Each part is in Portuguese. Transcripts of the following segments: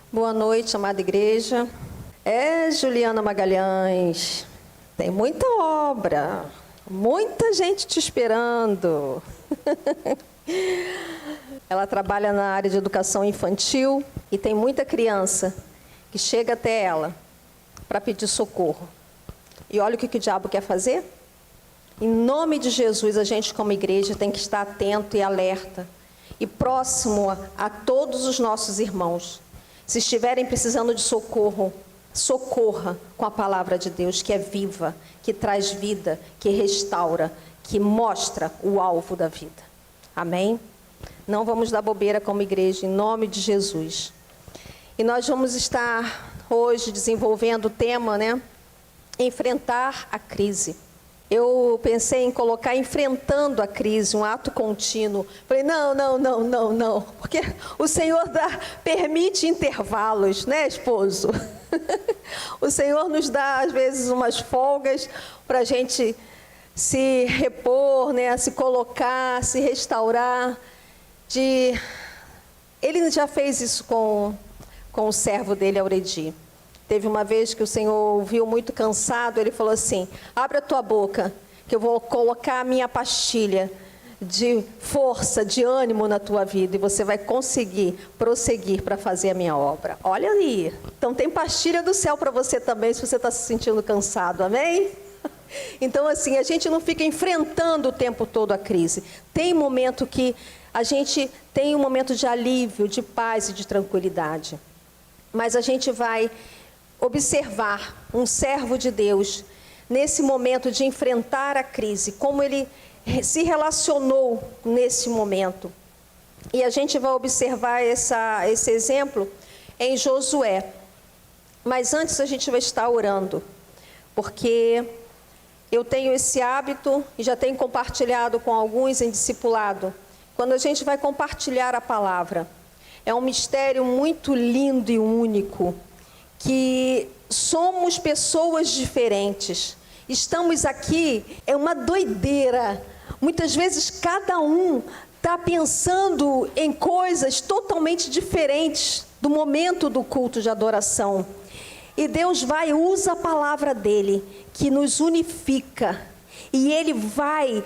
Boa noite, amada igreja. Juliana Magalhães, tem muita obra, muita gente te esperando. Ela trabalha na área de educação infantil e tem muita criança que chega até ela para pedir socorro. E olha o que o diabo quer fazer? Em nome de Jesus, a gente como igreja tem que estar atento e alerta e próximo a todos os nossos irmãos. Se estiverem precisando de socorro, socorra com a palavra de Deus, que é viva, que traz vida, que restaura, que mostra o alvo da vida. Amém? Não vamos dar bobeira como igreja, em nome de Jesus. E nós vamos estar hoje desenvolvendo o tema, enfrentar a crise. Eu pensei em colocar enfrentando a crise, um ato contínuo. Falei, não, porque o Senhor permite intervalos, né, esposo? O Senhor nos dá, às vezes, umas folgas para a gente se repor, se colocar, se restaurar. Ele já fez isso com o servo dele, Auredi. Teve uma vez que o Senhor ouviu muito cansado, ele falou assim, abre a tua boca, que eu vou colocar a minha pastilha de força, de ânimo na tua vida, e você vai conseguir prosseguir para fazer a minha obra. Olha aí, então tem pastilha do céu para você também, se você está se sentindo cansado, amém? Então assim, a gente não fica enfrentando o tempo todo a crise. Tem momento que a gente tem um momento de alívio, de paz e de tranquilidade. Mas a gente vai observar um servo de Deus nesse momento de enfrentar a crise, como ele se relacionou nesse momento. E a gente vai observar esse exemplo em Josué. Mas antes a gente vai estar orando, porque eu tenho esse hábito e já tenho compartilhado com alguns em discipulado. Quando a gente vai compartilhar a palavra, é um mistério muito lindo e único, que somos pessoas diferentes, estamos aqui, é uma doideira, muitas vezes cada um está pensando em coisas totalmente diferentes do momento do culto de adoração, e Deus vai e usa a palavra dele, que nos unifica, e ele vai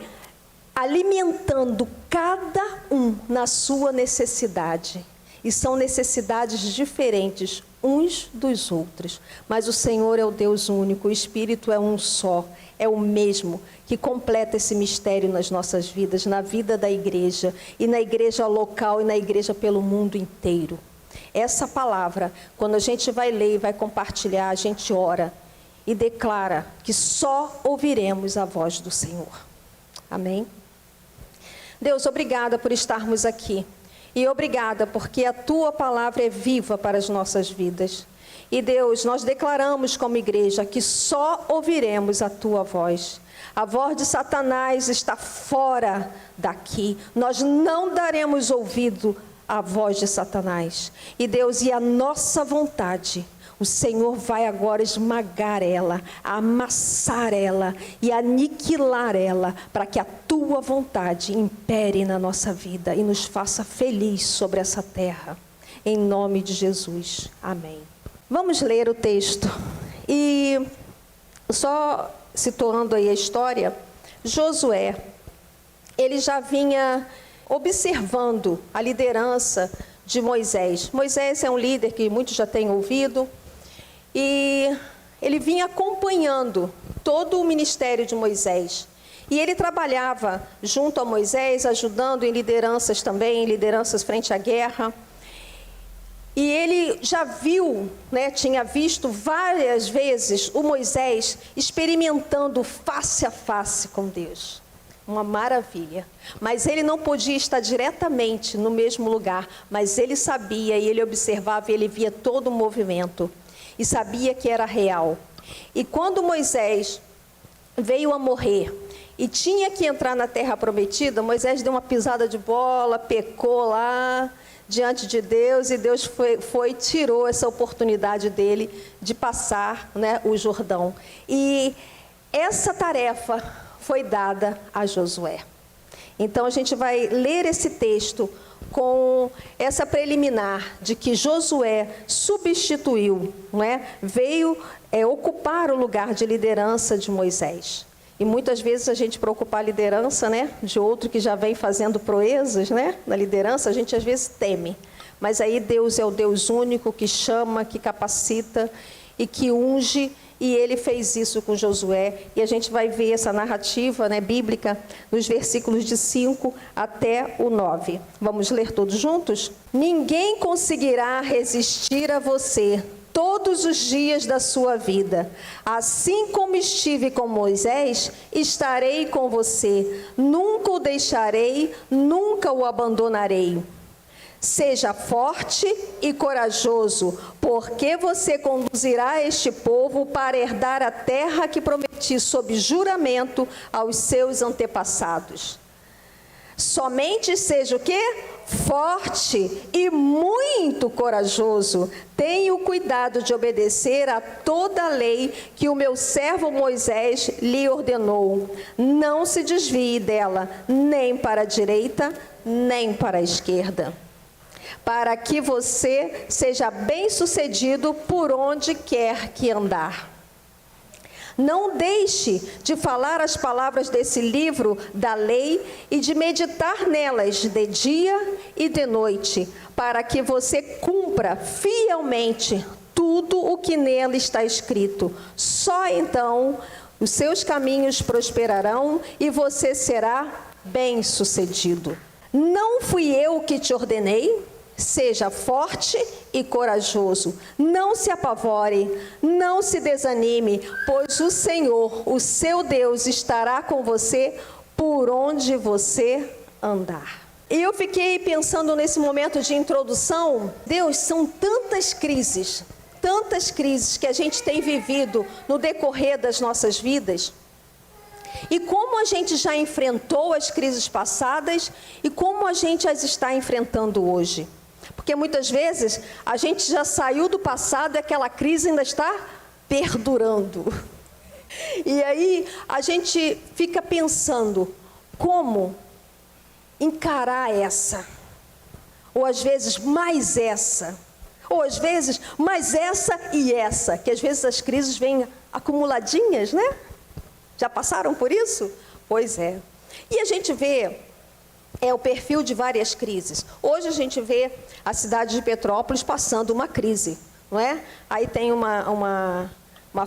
alimentando cada um na sua necessidade, e são necessidades diferentes uns dos outros, mas o Senhor é o Deus único, o Espírito é um só, é o mesmo, que completa esse mistério nas nossas vidas, na vida da igreja, e na igreja local, e na igreja pelo mundo inteiro. Essa palavra, quando a gente vai ler e vai compartilhar, a gente ora e declara que só ouviremos a voz do Senhor. Amém? Deus, obrigada por estarmos aqui. E obrigada, porque a Tua palavra é viva para as nossas vidas. E Deus, nós declaramos como igreja que só ouviremos a Tua voz. A voz de Satanás está fora daqui. Nós não daremos ouvido à voz de Satanás. E Deus, e a nossa vontade, o Senhor vai agora esmagar ela, amassar ela e aniquilar ela, para que a Tua vontade impere na nossa vida e nos faça feliz sobre essa terra. Em nome de Jesus. Amém. Vamos ler o texto. E só situando aí a história, Josué, ele já vinha observando a liderança de Moisés. Moisés é um líder que muitos já têm ouvido. E ele vinha acompanhando todo o ministério de Moisés. E ele trabalhava junto a Moisés, ajudando em lideranças também, em lideranças frente à guerra. E ele já viu, tinha visto várias vezes o Moisés experimentando face a face com Deus. Uma maravilha. Mas ele não podia estar diretamente no mesmo lugar, mas ele sabia e ele observava e ele via todo o movimento. E sabia que era real. E quando Moisés veio a morrer e tinha que entrar na terra prometida, Moisés deu uma pisada de bola, pecou lá diante de Deus, e Deus foi tirou essa oportunidade dele de passar o Jordão. E essa tarefa foi dada a Josué. Então a gente vai ler esse texto com essa preliminar de que Josué substituiu, não é? Veio ocupar o lugar de liderança de Moisés. E muitas vezes a gente, para ocupar a liderança, né, de outro que já vem fazendo proezas, né, na liderança, a gente às vezes teme. Mas aí Deus é o Deus único que chama, que capacita e que unge. E ele fez isso com Josué, e a gente vai ver essa narrativa, né, bíblica nos versículos de 5 até o 9. Vamos ler todos juntos? Ninguém conseguirá resistir a você todos os dias da sua vida. Assim como estive com Moisés, estarei com você. Nunca o deixarei, nunca o abandonarei. Seja forte e corajoso, porque você conduzirá este povo para herdar a terra que prometi sob juramento aos seus antepassados. Somente seja o quê? Forte e muito corajoso. Tenha o cuidado de obedecer a toda a lei que o meu servo Moisés lhe ordenou. Não se desvie dela, nem para a direita, nem para a esquerda, para que você seja bem-sucedido por onde quer que andar. Não deixe de falar as palavras desse livro da lei e de meditar nelas de dia e de noite, para que você cumpra fielmente tudo o que nele está escrito. Só então os seus caminhos prosperarão e você será bem-sucedido. Não fui eu que te ordenei? Seja forte e corajoso, não se apavore, não se desanime, pois o Senhor, o seu Deus, estará com você por onde você andar. E eu fiquei pensando nesse momento de introdução, Deus, são tantas crises que a gente tem vivido no decorrer das nossas vidas, e como a gente já enfrentou as crises passadas e como a gente as está enfrentando hoje. Porque muitas vezes a gente já saiu do passado e aquela crise ainda está perdurando. E aí a gente fica pensando, como encarar essa? Ou às vezes mais essa? Ou às vezes mais essa e essa? Que às vezes as crises vêm acumuladinhas, né? Já passaram por isso? Pois é. E a gente vê o perfil de várias crises. Hoje a gente vê a cidade de Petrópolis passando uma crise, não é? Aí tem uma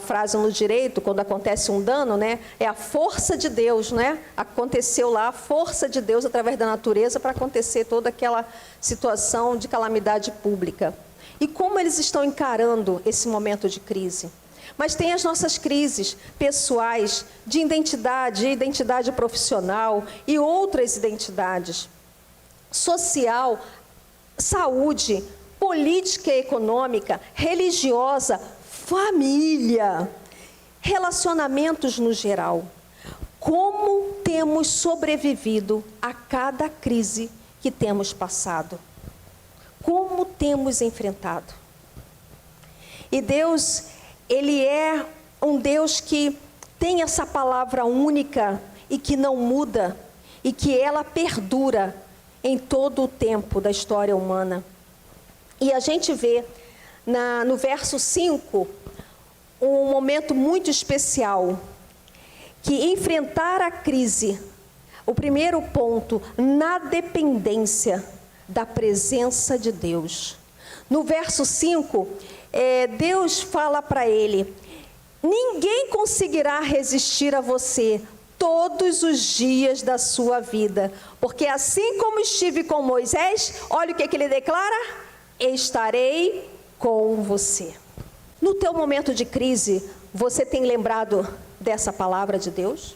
frase no direito, quando acontece um dano, né? É a força de Deus, né? Aconteceu lá a força de Deus através da natureza para acontecer toda aquela situação de calamidade pública. E como eles estão encarando esse momento de crise? Mas tem as nossas crises pessoais, de identidade profissional e outras identidades. Social, saúde, política e econômica, religiosa, família, relacionamentos no geral. Como temos sobrevivido a cada crise que temos passado? Como temos enfrentado? E Deus, Ele é um Deus que tem essa palavra única e que não muda, e que ela perdura em todo o tempo da história humana. E a gente vê no verso 5, um momento muito especial, que enfrentar a crise, o primeiro ponto, na dependência da presença de Deus. No verso 5, Deus fala para ele: ninguém conseguirá resistir a você todos os dias da sua vida, porque assim como estive com Moisés, olha o que ele declara: estarei com você. No teu momento de crise, você tem lembrado dessa palavra de Deus?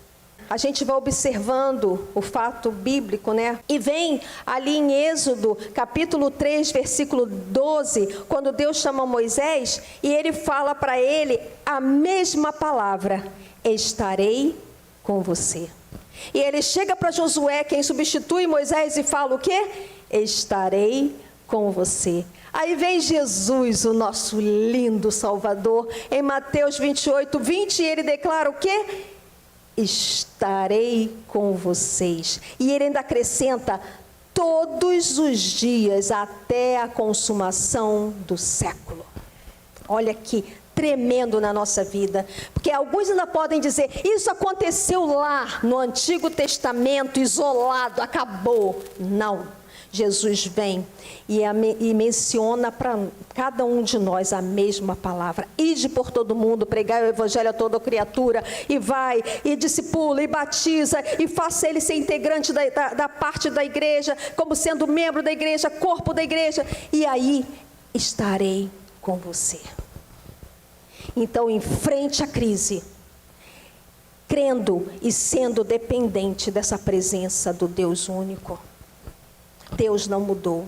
A gente vai observando o fato bíblico, né? E vem ali em Êxodo, capítulo 3, versículo 12, quando Deus chama Moisés, e ele fala para ele a mesma palavra: estarei com você. E ele chega para Josué, quem substitui Moisés, e fala o quê? Estarei com você. Aí vem Jesus, o nosso lindo Salvador, em Mateus 28, 20, e ele declara o quê? Estarei com vocês. E ele ainda acrescenta: todos os dias até a consumação do século. Olha que tremendo na nossa vida, porque alguns ainda podem dizer, isso aconteceu lá no Antigo Testamento, isolado, acabou. Não. Jesus vem e menciona para cada um de nós a mesma palavra. Ide por todo mundo, pregai o evangelho a toda criatura, e vai, e discipula, e batiza, e faça ele ser integrante da parte da igreja, como sendo membro da igreja, corpo da igreja, e aí estarei com você. Então, enfrente a crise, crendo e sendo dependente dessa presença do Deus único. Deus não mudou.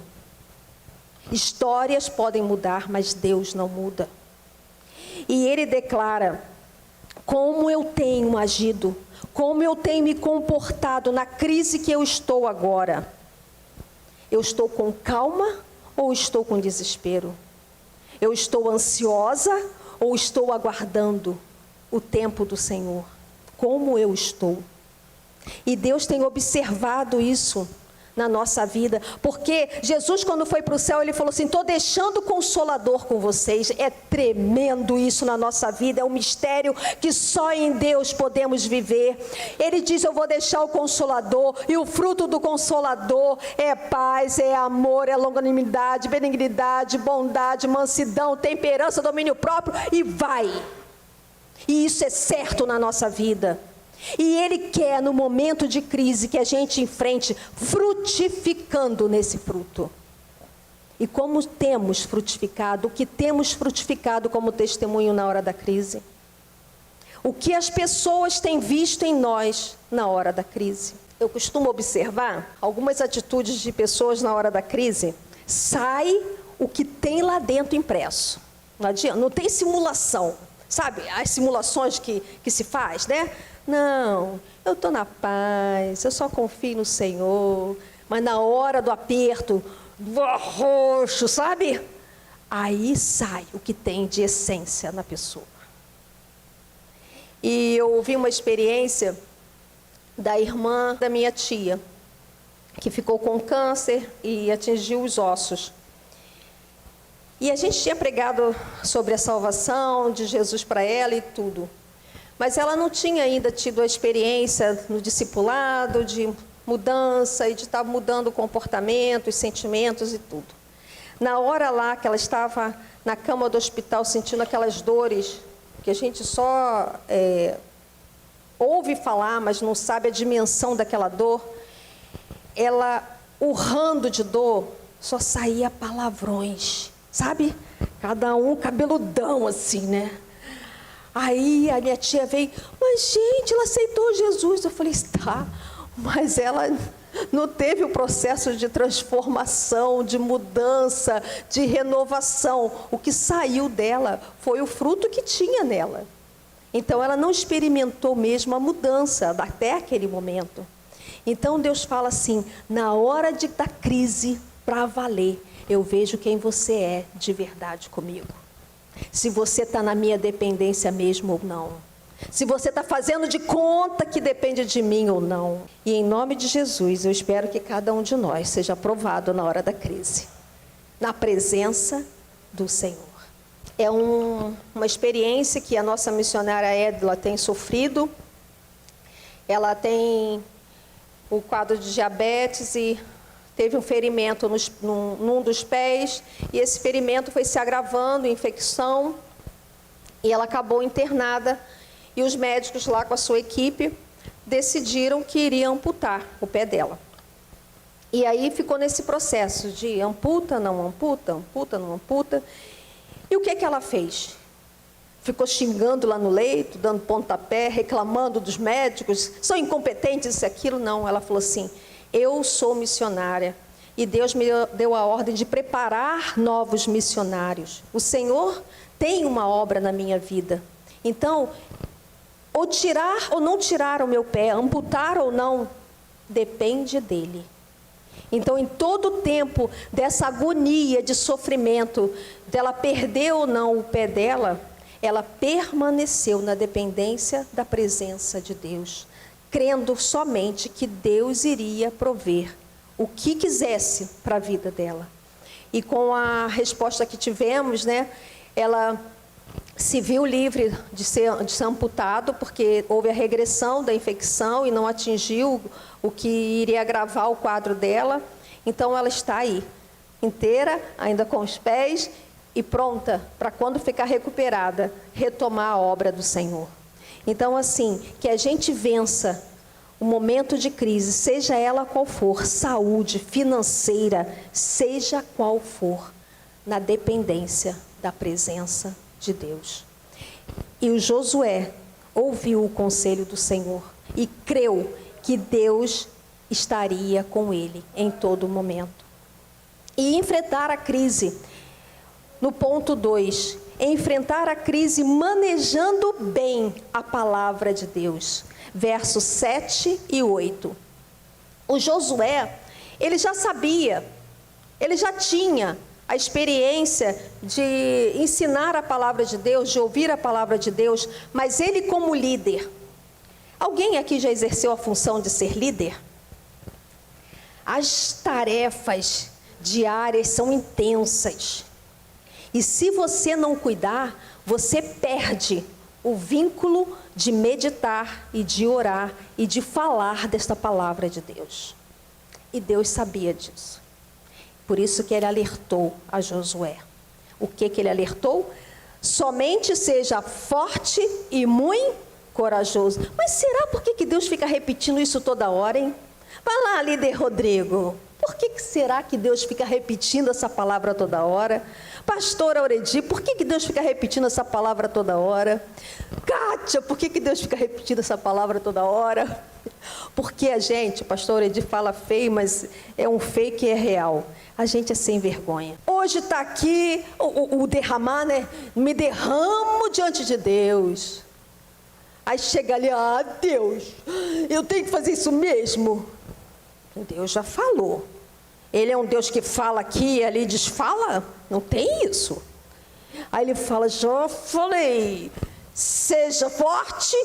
Histórias podem mudar, mas Deus não muda. E Ele declara, como eu tenho agido, como eu tenho me comportado na crise que eu estou agora. Eu estou com calma ou estou com desespero? Eu estou ansiosa ou estou aguardando o tempo do Senhor? Como eu estou? E Deus tem observado isso na nossa vida, porque Jesus, quando foi para o céu, ele falou assim, estou deixando o Consolador com vocês. É tremendo isso na nossa vida, é um mistério que só em Deus podemos viver. Ele diz, eu vou deixar o Consolador, e o fruto do Consolador é paz, é amor, é longanimidade, benignidade, bondade, mansidão, temperança, domínio próprio, e vai. E isso é certo na nossa vida. E Ele quer, no momento de crise, que a gente enfrente, frutificando nesse fruto. E como temos frutificado, o que temos frutificado como testemunho na hora da crise? O que as pessoas têm visto em nós na hora da crise? Eu costumo observar algumas atitudes de pessoas na hora da crise, sai o que tem lá dentro impresso. Não adianta, não tem simulação. Sabe, as simulações que se faz, né? Não, eu estou na paz, eu só confio no Senhor. Mas na hora do aperto, do arroxo, sabe? Aí sai o que tem de essência na pessoa. E eu ouvi uma experiência da irmã da minha tia, que ficou com câncer e atingiu os ossos. E a gente tinha pregado sobre a salvação de Jesus para ela e tudo. Mas ela não tinha ainda tido a experiência no discipulado, de mudança e de estar mudando o comportamento, os sentimentos e tudo. Na hora lá que ela estava na cama do hospital sentindo aquelas dores, que a gente só ouve falar, mas não sabe a dimensão daquela dor, ela urrando de dor, só saía palavrões, sabe? Cada um cabeludão assim, né? Aí a minha tia veio, mas gente, ela aceitou Jesus. Eu falei, está, mas ela não teve o processo de transformação, de mudança, de renovação. O que saiu dela foi o fruto que tinha nela. Então ela não experimentou mesmo a mudança até aquele momento. Então Deus fala assim, na hora da crise, para valer, eu vejo quem você é de verdade comigo. Se você está na minha dependência mesmo ou não. Se você está fazendo de conta que depende de mim ou não. E em nome de Jesus, eu espero que cada um de nós seja aprovado na hora da crise. Na presença do Senhor. É uma experiência que a nossa missionária Edla tem sofrido. Ela tem o quadro de diabetes e teve um ferimento num dos pés, e esse ferimento foi se agravando, infecção, e ela acabou internada, e os médicos lá com a sua equipe decidiram que iriam amputar o pé dela. E aí ficou nesse processo de amputa, não amputa, amputa, não amputa. E o que ela fez? Ficou xingando lá no leito, dando pontapé, reclamando dos médicos, são incompetentes, isso e aquilo? Não, ela falou assim, eu sou missionária e Deus me deu a ordem de preparar novos missionários. O Senhor tem uma obra na minha vida. Então, ou tirar ou não tirar o meu pé, amputar ou não, depende dele. Então, em todo o tempo dessa agonia de sofrimento, dela perder ou não o pé dela, ela permaneceu na dependência da presença de Deus, crendo somente que Deus iria prover o que quisesse para a vida dela. E com a resposta que tivemos, né, ela se viu livre de ser amputado, porque houve a regressão da infecção e não atingiu o que iria agravar o quadro dela. Então ela está aí, inteira, ainda com os pés e pronta para, quando ficar recuperada, retomar a obra do Senhor. Então, assim, que a gente vença o momento de crise, seja ela qual for, saúde, financeira, seja qual for, na dependência da presença de Deus. E o Josué ouviu o conselho do Senhor e creu que Deus estaria com ele em todo momento. E enfrentar a crise, no ponto 2, enfrentar a crise manejando bem a palavra de Deus. Versos 7 e 8. O Josué, ele já sabia, ele já tinha a experiência de ensinar a palavra de Deus, de ouvir a palavra de Deus, mas ele como líder. Alguém aqui já exerceu a função de ser líder? As tarefas diárias são intensas. E se você não cuidar, você perde o vínculo de meditar e de orar e de falar desta palavra de Deus. E Deus sabia disso. Por isso que ele alertou a Josué. O que ele alertou? Somente seja forte e muito corajoso. Mas será por que Deus fica repetindo isso toda hora, hein? Vai lá, líder Rodrigo. Por que será que Deus fica repetindo essa palavra toda hora? Pastora Auredi, por que Deus fica repetindo essa palavra toda hora? Kátia, por que Deus fica repetindo essa palavra toda hora? Porque a gente, pastor Auredi fala feio, mas é um feio que é real. A gente é sem vergonha. Hoje está aqui o derramar, né? Me derramo diante de Deus. Aí chega ali, Deus, eu tenho que fazer isso mesmo? Deus já falou. Ele é um Deus que fala aqui e ali desfala? Não tem isso. Aí ele fala, já falei, seja forte,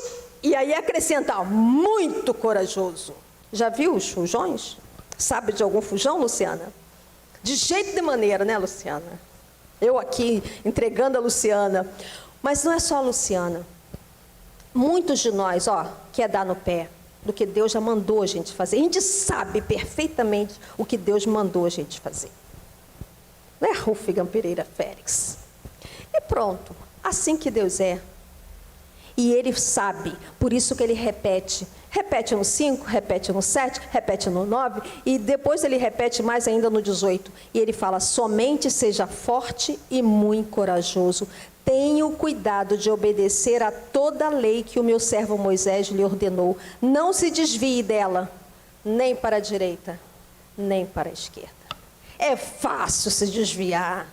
e aí acrescenta, muito corajoso. Já viu os fujões? Sabe de algum fujão, Luciana? De jeito de maneira, né, Luciana? Eu aqui entregando a Luciana. Mas não é só a Luciana. Muitos de nós, quer dar no pé do que Deus já mandou a gente fazer. A gente sabe perfeitamente o que Deus mandou a gente fazer. Não é Rufigam Pereira Félix. E pronto, assim que Deus é. E Ele sabe, por isso que Ele repete. Repete no 5, repete no 7, repete no 9, e depois Ele repete mais ainda no 18. E Ele fala, somente seja forte e muito corajoso. Tenha o cuidado de obedecer a toda a lei que o meu servo Moisés lhe ordenou. Não se desvie dela, nem para a direita, nem para a esquerda. É fácil se desviar.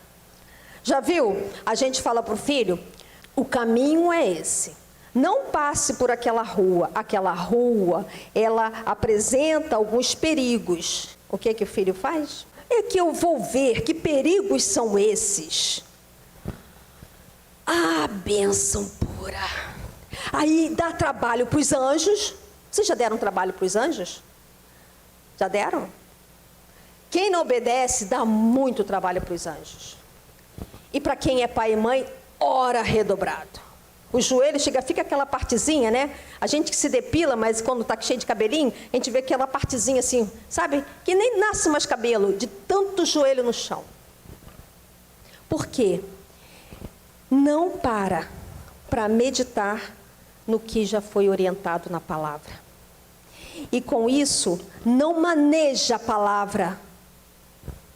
Já viu? A gente fala para o filho, o caminho é esse. Não passe por aquela rua. Aquela rua, ela apresenta alguns perigos. O que o filho faz? É que eu vou ver que perigos são esses. Bênção pura. Aí dá trabalho para os anjos. Vocês já deram trabalho para os anjos? Já deram? Quem não obedece, dá muito trabalho para os anjos. E para quem é pai e mãe, ora redobrado. O joelho fica aquela partezinha, né? A gente que se depila, mas quando está cheio de cabelinho, a gente vê aquela partezinha assim, sabe? Que nem nasce mais cabelo, de tanto joelho no chão. Por quê? Não para meditar no que já foi orientado na palavra. E com isso, não maneja a palavra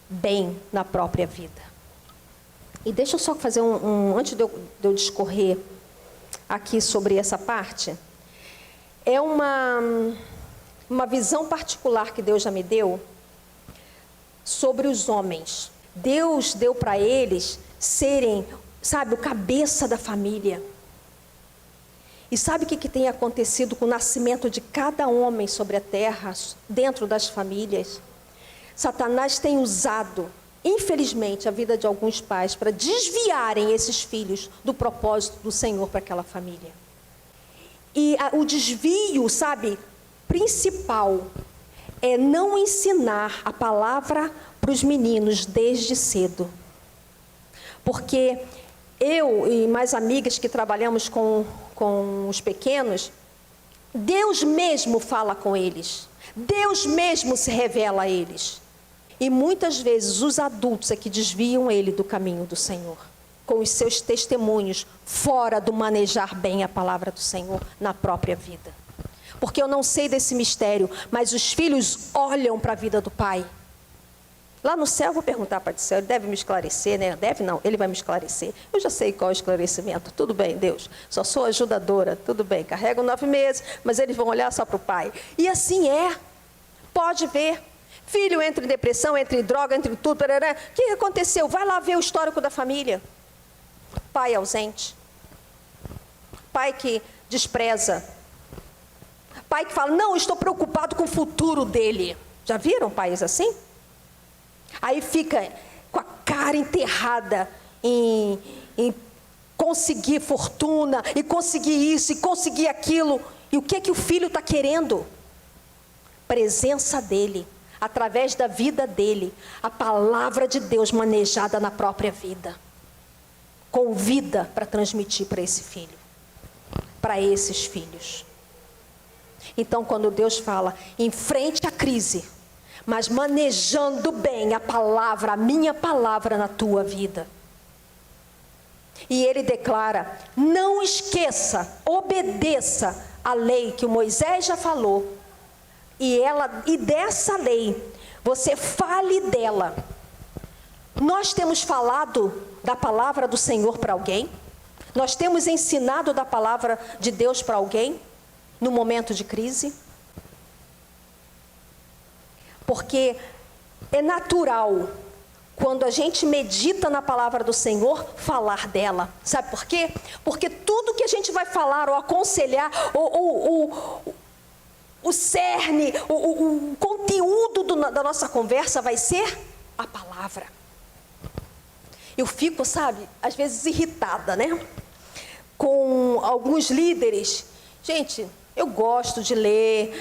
bem na própria vida. E deixa eu só fazer antes de eu discorrer aqui sobre essa parte, é uma visão particular que Deus já me deu sobre os homens. Deus deu para eles serem, sabe, o cabeça da família. E sabe o que tem acontecido com o nascimento de cada homem sobre a terra, dentro das famílias? Satanás tem usado, infelizmente, a vida de alguns pais para desviarem esses filhos do propósito do Senhor para aquela família. E o desvio, sabe, principal é não ensinar a palavra para os meninos desde cedo. Porque eu e mais amigas que trabalhamos com os pequenos, Deus mesmo fala com eles. Deus mesmo se revela a eles. E muitas vezes os adultos é que desviam ele do caminho do Senhor, com os seus testemunhos, fora do manejar bem a palavra do Senhor na própria vida. Porque eu não sei desse mistério, mas os filhos olham para a vida do pai. Lá no céu, eu vou perguntar para o céu, ele deve me esclarecer, né? Deve não, ele vai me esclarecer. Eu já sei qual é o esclarecimento. Tudo bem, Deus, só sou ajudadora, tudo bem. Carrego 9 meses, mas eles vão olhar só para o pai. E assim é. Pode ver. Filho entra em depressão, entra em droga, entra em tudo. Tarará. O que aconteceu? Vai lá ver o histórico da família. Pai ausente. Pai que despreza. Pai que fala, não, estou preocupado com o futuro dele. Já viram pais assim? Aí fica com a cara enterrada em conseguir fortuna, e conseguir isso, e conseguir aquilo. E o que o filho está querendo? Presença dele, através da vida dele, a palavra de Deus manejada na própria vida. Com vida para transmitir para esse filho, para esses filhos. Então, quando Deus fala, enfrente a crise, mas manejando bem a palavra, a minha palavra na tua vida. E ele declara, não esqueça, obedeça a lei que o Moisés já falou. E dessa lei, você fale dela. Nós temos falado da palavra do Senhor para alguém? Nós temos ensinado da palavra de Deus para alguém? No momento de crise? Porque é natural, quando a gente medita na palavra do Senhor, falar dela. Sabe por quê? Porque tudo que a gente vai falar ou aconselhar, o cerne, o conteúdo da nossa conversa vai ser a palavra. Eu fico, sabe, às vezes irritada, né? Com alguns líderes. Gente, eu gosto de ler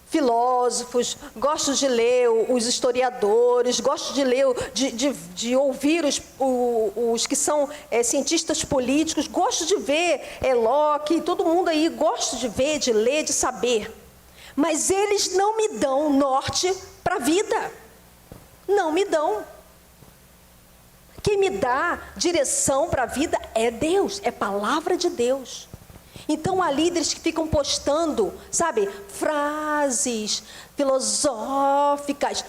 filósofos, gosto de ler os historiadores, gosto de ler, de ouvir os que são cientistas políticos, gosto de ver Locke, todo mundo aí, gosto de ver, de ler, de saber. Mas eles não me dão norte para a vida. Não me dão. Quem me dá direção para a vida é Deus, é palavra de Deus. Então há líderes que ficam postando, sabe, frases filosóficas.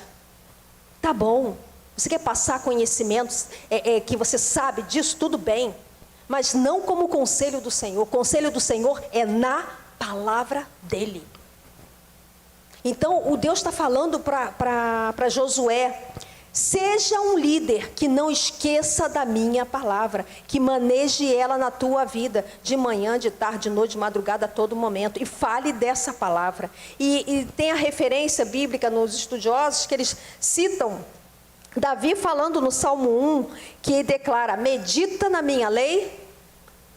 Tá bom, você quer passar conhecimentos que você sabe disso, tudo bem. Mas não como o conselho do Senhor. O conselho do Senhor é na palavra dele. Então o Deus está falando para Josué. Seja um líder que não esqueça da minha palavra, que maneje ela na tua vida, de manhã, de tarde, de noite, de madrugada, a todo momento, e fale dessa palavra. E tem a referência bíblica nos estudiosos que eles citam Davi falando no Salmo 1, que declara, medita na minha lei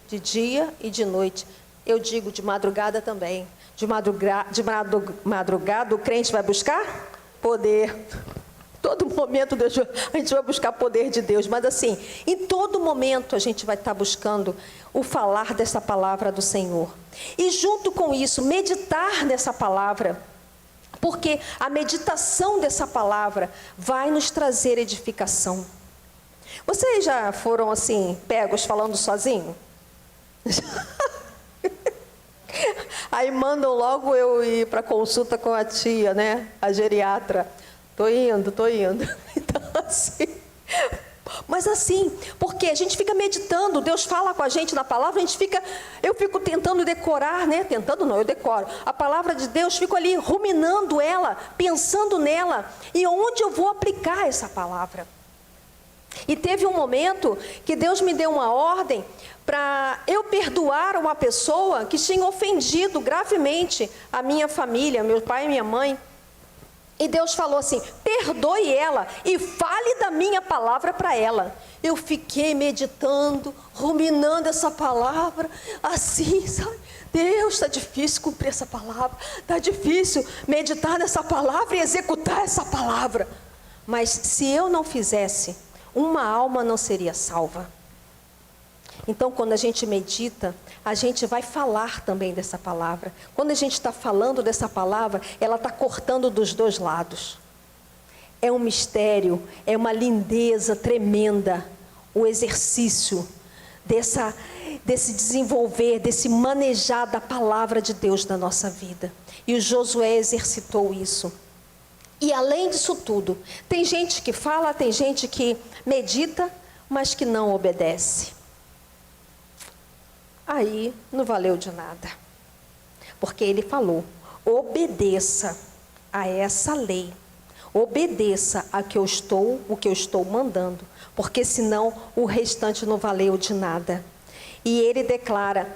de dia e de noite. Eu digo de madrugada também. De madrugada o crente vai buscar poder. Todo momento a gente vai buscar poder de Deus, mas assim, em todo momento a gente vai estar buscando o falar dessa palavra do Senhor. E junto com isso, meditar nessa palavra, porque a meditação dessa palavra vai nos trazer edificação. Vocês já foram assim, pegos falando sozinho? Aí mandam logo eu ir para consulta com a tia, né? A geriatra. Tô indo. Então, assim, mas assim, porque a gente fica meditando, Deus fala com a gente na palavra, eu fico tentando decorar, né? Tentando não, eu decoro. A palavra de Deus, fico ali ruminando ela, pensando nela, e onde eu vou aplicar essa palavra. E teve um momento que Deus me deu uma ordem para eu perdoar uma pessoa que tinha ofendido gravemente a minha família, meu pai e minha mãe. E Deus falou assim: perdoe ela e fale da minha palavra para ela. Eu fiquei meditando, ruminando essa palavra, assim, sabe? Deus, está difícil cumprir essa palavra, está difícil meditar nessa palavra e executar essa palavra. Mas se eu não fizesse, uma alma não seria salva. Então, quando a gente medita, a gente vai falar também dessa palavra. Quando a gente está falando dessa palavra, ela está cortando dos dois lados. É um mistério, é uma lindeza tremenda, o exercício desse desenvolver, desse manejar da palavra de Deus na nossa vida. E o Josué exercitou isso. E além disso tudo, tem gente que fala, tem gente que medita, mas que não obedece. Aí não valeu de nada. Porque ele falou: obedeça a essa lei. Obedeça o que eu estou mandando, porque senão o restante não valeu de nada. E ele declara,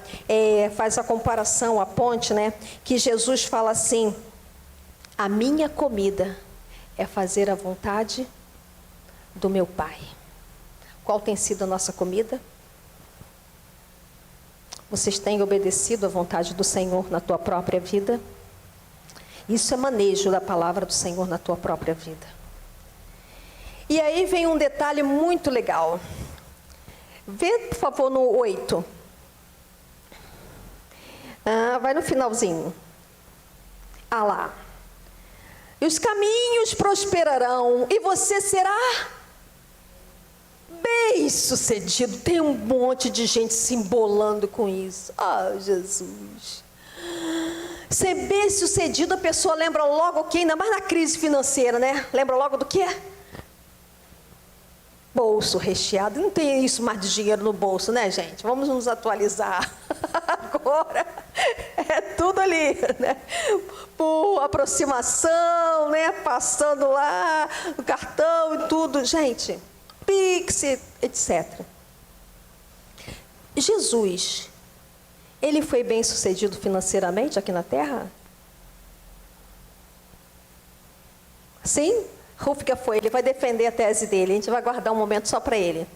faz a comparação, a ponte, né? Que Jesus fala assim: a minha comida é fazer a vontade do meu Pai. Qual tem sido a nossa comida? Vocês têm obedecido à vontade do Senhor na tua própria vida? Isso é manejo da palavra do Senhor na tua própria vida. E aí vem um detalhe muito legal. Vê, por favor, no 8. Vai no finalzinho. Lá. E os caminhos prosperarão, e você será bem-sucedido. Tem um monte de gente se embolando com isso. Jesus. Ser bem-sucedido, a pessoa lembra logo o quê? Ainda mais na crise financeira, né? Lembra logo do quê? Bolso recheado. Não tem isso mais de dinheiro no bolso, né, gente? Vamos nos atualizar. Agora é tudo ali, né? Por aproximação, né? Passando lá o cartão e tudo. Gente, Pix, etc. Jesus, ele foi bem sucedido financeiramente aqui na terra? Sim? Rúfica foi, ele vai defender a tese dele, a gente vai guardar um momento só para ele.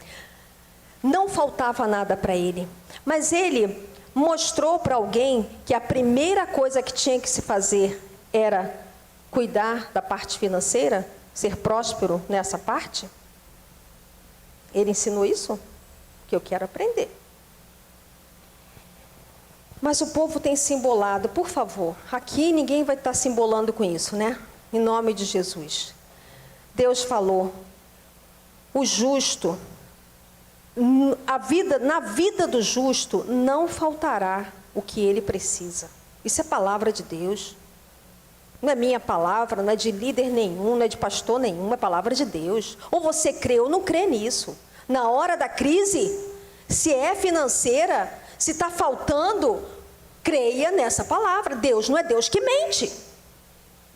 Não faltava nada para ele, mas ele mostrou para alguém que a primeira coisa que tinha que se fazer era cuidar da parte financeira, ser próspero nessa parte. Ele ensinou isso? Que eu quero aprender. Mas o povo tem se embolado, por favor, aqui ninguém vai estar se embolando com isso, né? Em nome de Jesus. Deus falou, o justo, na vida do justo não faltará o que ele precisa. Isso é palavra de Deus. Não é minha palavra, não é de líder nenhum, não é de pastor nenhum, é palavra de Deus. Ou você crê ou não crê nisso. Na hora da crise, se é financeira, se está faltando, creia nessa palavra. Deus não é Deus que mente.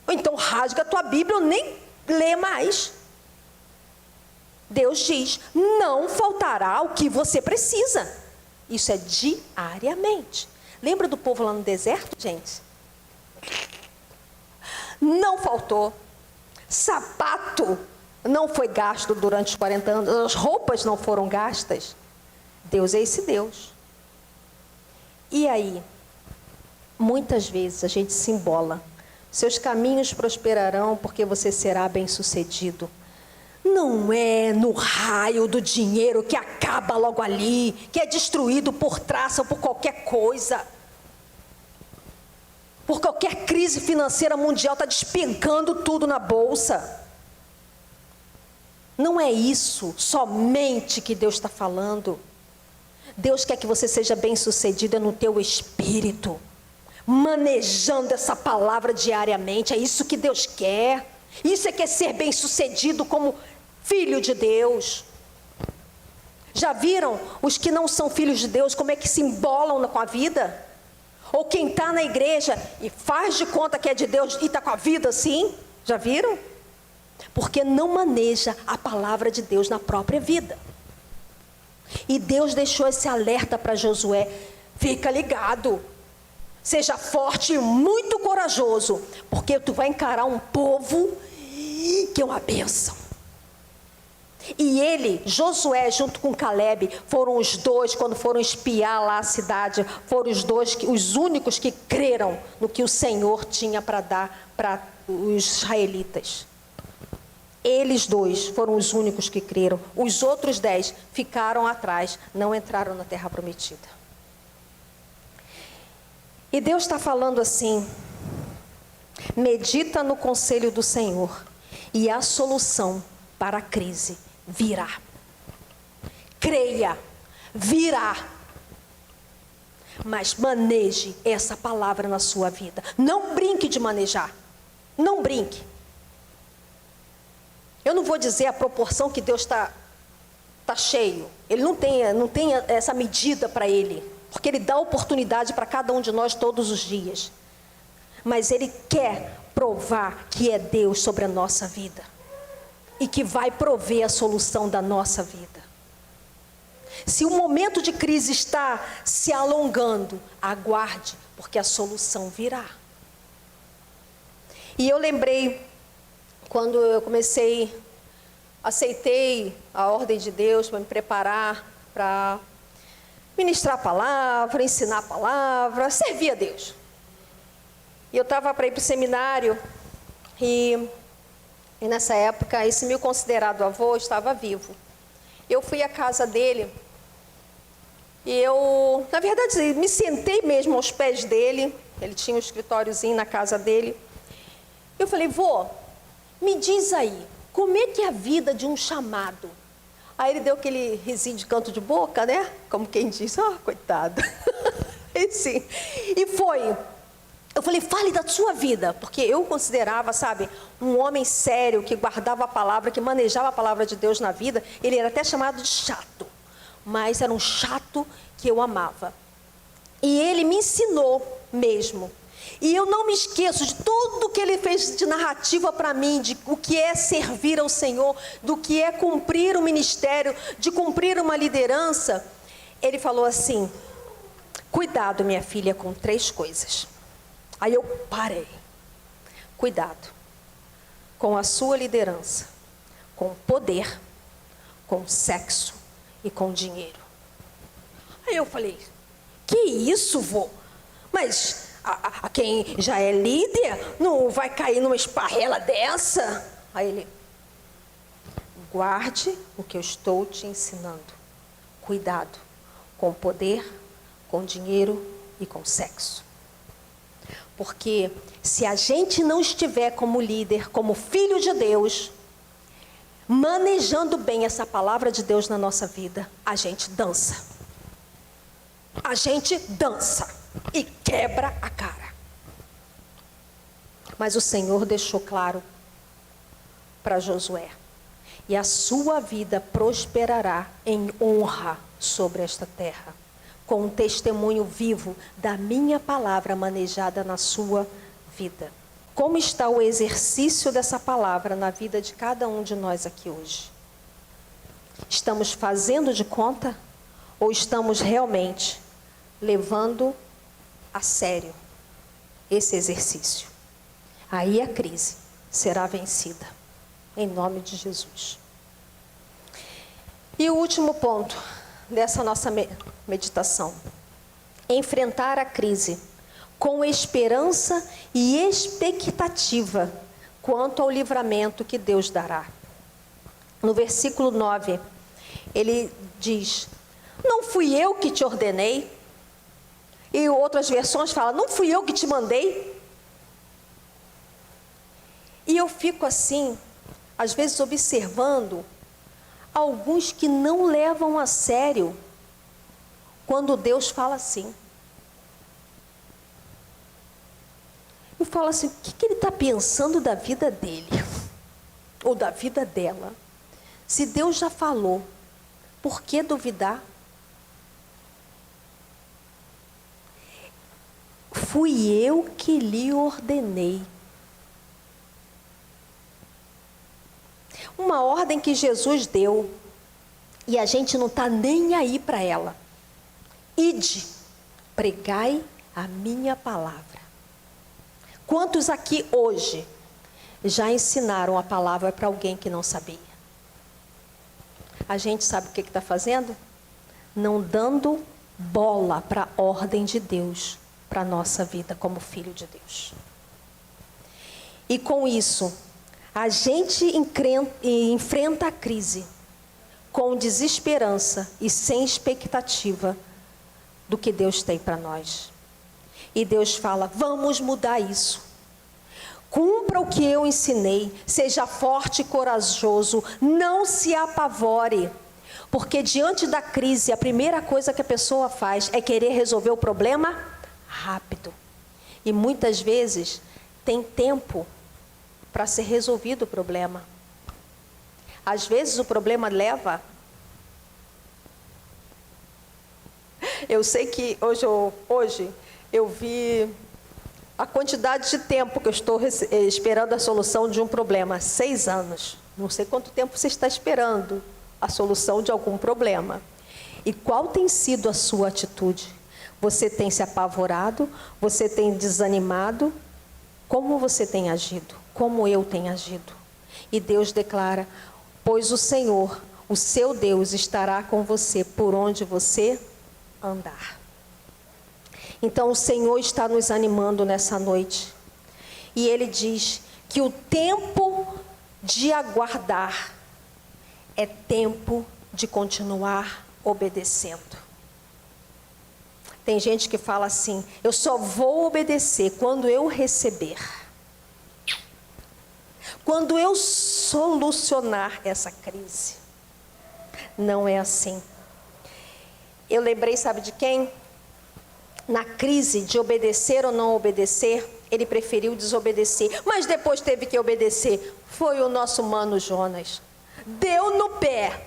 Ou então rasga a tua Bíblia ou nem lê mais. Deus diz, não faltará o que você precisa. Isso é diariamente. Lembra do povo lá no deserto, gente? Não faltou. Sapato não foi gasto durante os 40 anos. As roupas não foram gastas. Deus é esse Deus. E aí, muitas vezes a gente se embola. Seus caminhos prosperarão porque você será bem-sucedido. Não é no raio do dinheiro que acaba logo ali, que é destruído por traça ou por qualquer coisa. Por qualquer crise financeira mundial, está despencando tudo na bolsa. Não é isso somente que Deus está falando. Deus quer que você seja bem-sucedido no teu espírito, manejando essa palavra diariamente. É isso que Deus quer. Isso é que é ser bem-sucedido como filho de Deus. Já viram os que não são filhos de Deus, como é que se embolam com a vida? Ou quem está na igreja e faz de conta que é de Deus e está com a vida assim? Já viram? Porque não maneja a palavra de Deus na própria vida. E Deus deixou esse alerta para Josué. Fica ligado. Seja forte e muito corajoso, porque tu vai encarar um povo que é uma bênção. E ele, Josué, junto com Caleb, foram os dois, quando foram espiar lá a cidade, foram os dois, os únicos que creram no que o Senhor tinha para dar para os israelitas. Eles dois foram os únicos que creram. Os outros 10 ficaram atrás, não entraram na terra prometida. E Deus está falando assim: medita no conselho do Senhor, e a solução para a crise virá. Creia, virá. Mas maneje essa palavra na sua vida. Não brinque de manejar. Não brinque. Eu não vou dizer a proporção que Deus está cheio. Ele não tem essa medida para ele. Porque Ele dá oportunidade para cada um de nós todos os dias. Mas Ele quer provar que é Deus sobre a nossa vida. E que vai prover a solução da nossa vida. Se o momento de crise está se alongando, aguarde, porque a solução virá. E eu lembrei, quando eu aceitei a ordem de Deus para me preparar para ministrar a palavra, ensinar a palavra, servir a Deus. E eu estava para ir para o seminário, e nessa época, esse meu considerado avô estava vivo. Eu fui à casa dele, e eu, na verdade, me sentei mesmo aos pés dele. Ele tinha um escritóriozinho na casa dele. Eu falei: vô, me diz aí, como é que é a vida de um chamado? Aí ele deu aquele risinho de canto de boca, né? Como quem diz: coitado. Sim. E foi. Eu falei: fale da sua vida, porque eu considerava, sabe, um homem sério, que guardava a palavra, que manejava a palavra de Deus na vida. Ele era até chamado de chato, mas era um chato que eu amava. E ele me ensinou mesmo. E eu não me esqueço de tudo que ele fez de narrativa para mim, de o que é servir ao Senhor, do que é cumprir o ministério, de cumprir uma liderança. Ele falou assim: cuidado, minha filha, com 3 coisas. Aí eu parei. Cuidado com a sua liderança, com poder, com sexo e com dinheiro. Aí eu falei: que isso, vô? Mas a quem já é líder não vai cair numa esparrela dessa? Aí ele: guarde o que eu estou te ensinando. Cuidado com poder, com dinheiro e com sexo. Porque se a gente não estiver como líder, como filho de Deus, manejando bem essa palavra de Deus na nossa vida, a gente dança. A gente dança e quebra a cara. Mas o Senhor deixou claro para Josué: e a sua vida prosperará em honra sobre esta terra, com um testemunho vivo da minha palavra manejada na sua vida. Como está o exercício dessa palavra na vida de cada um de nós aqui hoje? Estamos fazendo de conta ou estamos realmente levando a sério esse exercício? Aí a crise será vencida, em nome de Jesus. E o último ponto dessa nossa meditação: enfrentar a crise com esperança e expectativa quanto ao livramento que Deus dará. No versículo 9, ele diz: não fui eu que te ordenei. E outras versões falam: não fui eu que te mandei. E eu fico assim, às vezes observando alguns que não levam a sério quando Deus fala assim. Eu falo assim: o que ele está pensando da vida dele? Ou da vida dela? Se Deus já falou, por que duvidar? Fui eu que lhe ordenei. Uma ordem que Jesus deu, e a gente não está nem aí para ela. Ide, pregai A minha palavra. Quantos aqui hoje já ensinaram a palavra para alguém que não sabia? A gente sabe o que está fazendo? Não dando bola para a ordem de Deus, para a nossa vida como filho de Deus. E com isso, a gente enfrenta a crise com desesperança e sem expectativa do que Deus tem para nós. E Deus fala, vamos mudar isso. Cumpra o que eu ensinei, seja forte e corajoso, não se apavore. Porque diante da crise, a primeira coisa que a pessoa faz é querer resolver o problema rápido. E muitas vezes tem tempo para ser resolvido o problema. Às vezes o problema leva... Eu sei que hoje eu vi a quantidade de tempo que eu estou esperando a solução de um problema. 6 anos. Não sei quanto tempo você está esperando a solução de algum problema. E qual tem sido a sua atitude? Você tem se apavorado? Você tem desanimado? Como você tem agido? Como eu tenho agido? E Deus declara, pois o Senhor, o seu Deus, estará com você por onde você andar. Então o Senhor está nos animando nessa noite. E Ele diz que o tempo de aguardar é tempo de continuar obedecendo. Tem gente que fala assim, eu só vou obedecer quando eu receber. Quando eu solucionar essa crise. Não é assim. Eu lembrei, sabe de quem? Na crise de obedecer ou não obedecer, ele preferiu desobedecer. Mas depois teve que obedecer. Foi o nosso mano Jonas. Deu no pé.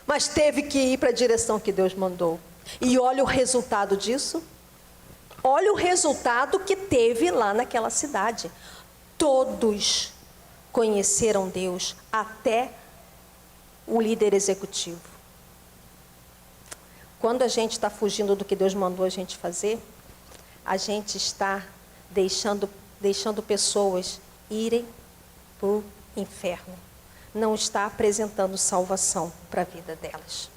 Mas teve que ir para a direção que Deus mandou. E olha o resultado disso. Olha o resultado que teve lá naquela cidade. Todos conheceram Deus, até o líder executivo. Quando a gente está fugindo do que Deus mandou a gente fazer, a gente está deixando pessoas irem para o inferno. Não está apresentando salvação para a vida delas.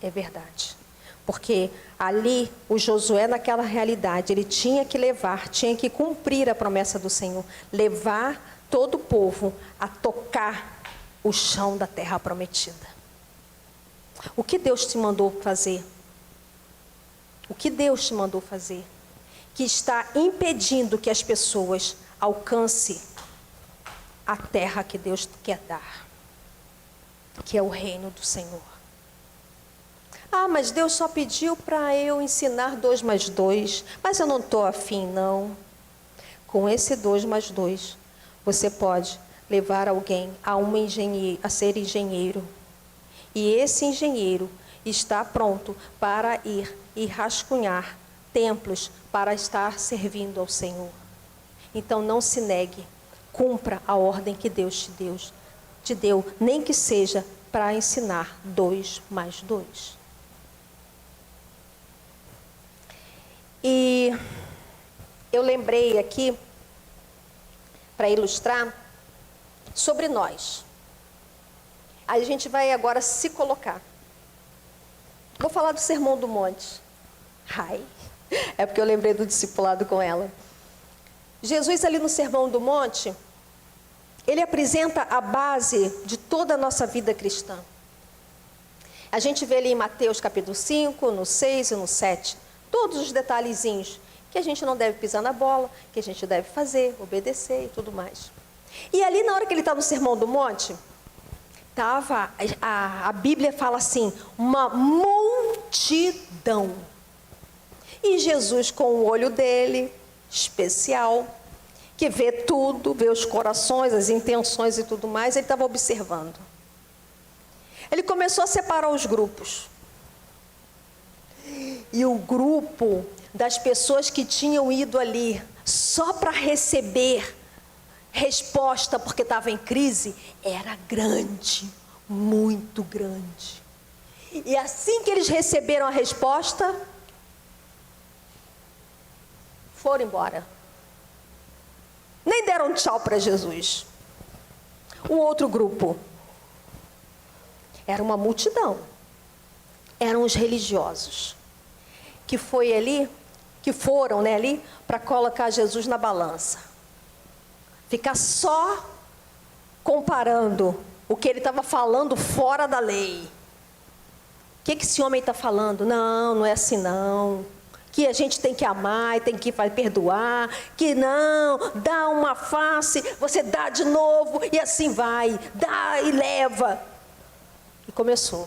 É verdade. Porque ali, o Josué, naquela realidade, ele tinha que cumprir a promessa do Senhor. Levar todo o povo a tocar o chão da terra prometida. O que Deus te mandou fazer? O que Deus te mandou fazer? Que está impedindo que as pessoas alcancem a terra que Deus quer dar. Que é o reino do Senhor. Ah, mas Deus só pediu para eu ensinar 2 mais 2. Mas eu não estou afim, não. Com esse 2 mais 2, você pode levar alguém a ser engenheiro. E esse engenheiro está pronto para ir e rascunhar templos para estar servindo ao Senhor. Então não se negue, cumpra a ordem que Deus te deu, nem que seja para ensinar 2 mais 2. E eu lembrei aqui, para ilustrar, sobre nós. Aí a gente vai agora se colocar. Vou falar do Sermão do Monte. Ai, é porque eu lembrei do discipulado com ela. Jesus ali no Sermão do Monte, ele apresenta a base de toda a nossa vida cristã. A gente vê ali em Mateus capítulo 5, no 6 e no 7, todos os detalhezinhos que a gente não deve pisar na bola, que a gente deve fazer, obedecer e tudo mais. E ali na hora que ele está no Sermão do Monte, a Bíblia fala assim, uma multidão. E Jesus, com o olho dele, especial, que vê tudo, vê os corações, as intenções e tudo mais, ele estava observando. Ele começou a separar os grupos. E o grupo das pessoas que tinham ido ali só para receber resposta porque estava em crise, era grande, muito grande. E assim que eles receberam a resposta, Foram embora. Nem deram tchau para Jesus. O outro grupo era uma multidão. Eram os religiosos que foram ali para colocar Jesus na balança. Ficar só comparando o que ele estava falando fora da lei. O que esse homem está falando? Não, não é assim não. Que a gente tem que amar e tem que perdoar. Que não, dá uma face, você dá de novo e assim vai. Dá e leva. E começou.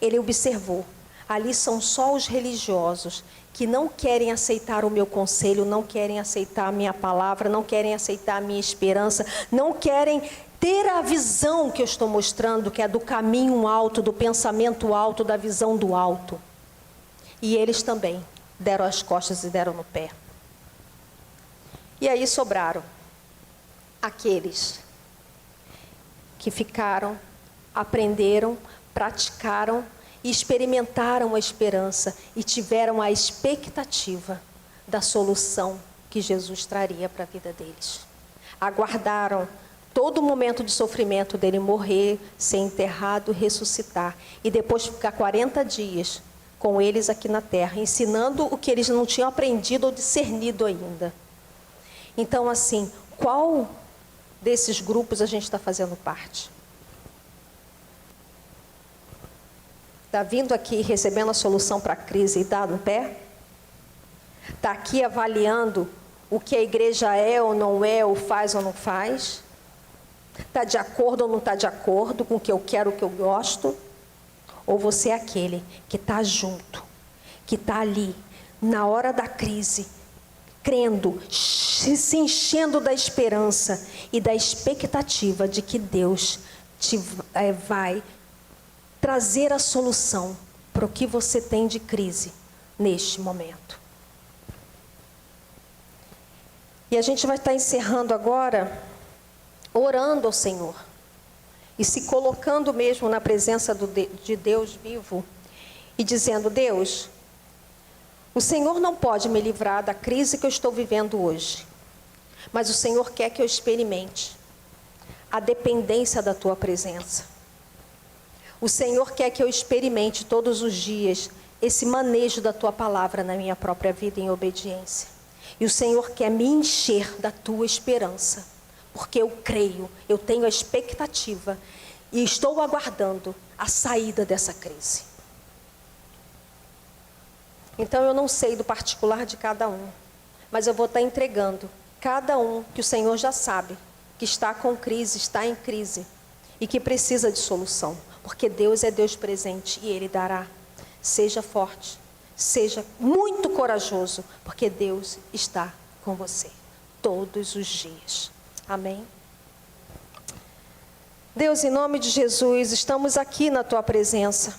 Ele observou. Ali são só os religiosos que não querem aceitar o meu conselho, não querem aceitar a minha palavra, não querem aceitar a minha esperança, não querem ter a visão que eu estou mostrando, que é do caminho alto, do pensamento alto, da visão do alto. E eles também deram as costas e deram no pé. E aí sobraram aqueles que ficaram, aprenderam, praticaram e experimentaram a esperança e tiveram a expectativa da solução que Jesus traria para a vida deles. Aguardaram todo o momento de sofrimento dele morrer, ser enterrado, ressuscitar e depois ficar 40 dias com eles aqui na terra, ensinando o que eles não tinham aprendido ou discernido ainda. Então, assim, qual desses grupos a gente está fazendo parte? Está vindo aqui recebendo a solução para a crise e dá no pé? Está aqui avaliando o que a igreja é ou não é, ou faz ou não faz? Está de acordo ou não está de acordo com o que eu quero, o que eu gosto? Ou você é aquele que está junto, que está ali, na hora da crise, crendo, se enchendo da esperança e da expectativa de que Deus vai trazer a solução para o que você tem de crise neste momento. E a gente vai estar encerrando agora, orando ao Senhor e se colocando mesmo na presença de Deus vivo e dizendo: Deus, o Senhor não pode me livrar da crise que eu estou vivendo hoje, mas o Senhor quer que eu experimente a dependência da Tua presença. O Senhor quer que eu experimente todos os dias esse manejo da Tua palavra na minha própria vida em obediência. E o Senhor quer me encher da Tua esperança, porque eu creio, eu tenho a expectativa e estou aguardando a saída dessa crise. Então eu não sei do particular de cada um, mas eu vou estar entregando cada um que o Senhor já sabe que está com crise, está em crise e que precisa de solução. Porque Deus é Deus presente e Ele dará. Seja forte, seja muito corajoso, porque Deus está com você todos os dias. Amém? Deus, em nome de Jesus, estamos aqui na Tua presença.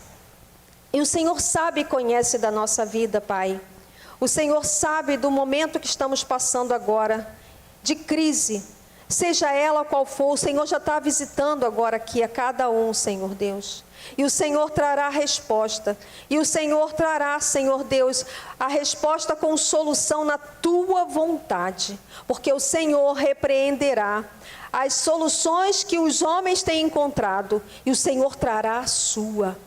E o Senhor sabe e conhece da nossa vida, Pai. O Senhor sabe do momento que estamos passando agora, de crise. Seja ela qual for, o Senhor já está visitando agora aqui a cada um, Senhor Deus. E o Senhor trará a resposta. E o Senhor trará, Senhor Deus, a resposta com solução na Tua vontade. Porque o Senhor repreenderá as soluções que os homens têm encontrado. E o Senhor trará a sua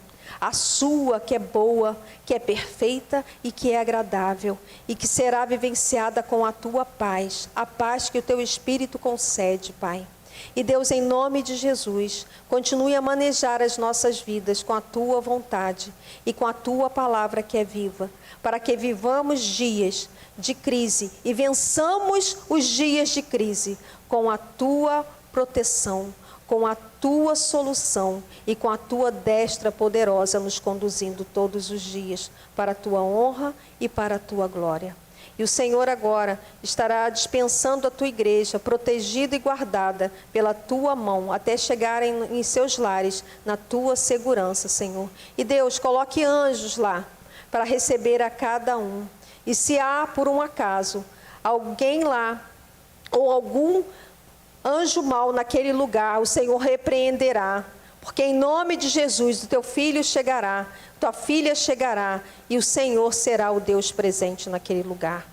que é boa, que é perfeita e que é agradável, e que será vivenciada com a Tua paz, a paz que o Teu Espírito concede, Pai. E Deus, em nome de Jesus, continue a manejar as nossas vidas com a Tua vontade e com a Tua palavra que é viva, para que vivamos dias de crise e vençamos os dias de crise com a Tua proteção, com a Tua solução e com a Tua destra poderosa nos conduzindo todos os dias para a Tua honra e para a Tua glória. E o Senhor agora estará dispensando a Tua igreja, protegida e guardada pela Tua mão, até chegarem em seus lares, na Tua segurança, Senhor. E Deus, coloque anjos lá, para receber a cada um. E se há, por um acaso, alguém lá, ou algum anjo mau naquele lugar, o Senhor repreenderá. Porque em nome de Jesus, o Teu filho chegará, Tua filha chegará, e o Senhor será o Deus presente naquele lugar.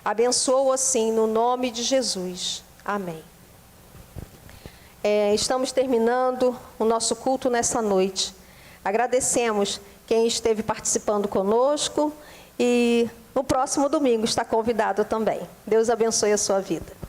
Abençoa-o assim, no nome de Jesus. Amém. Estamos terminando o nosso culto nessa noite. Agradecemos quem esteve participando conosco e no próximo domingo está convidado também. Deus abençoe a sua vida.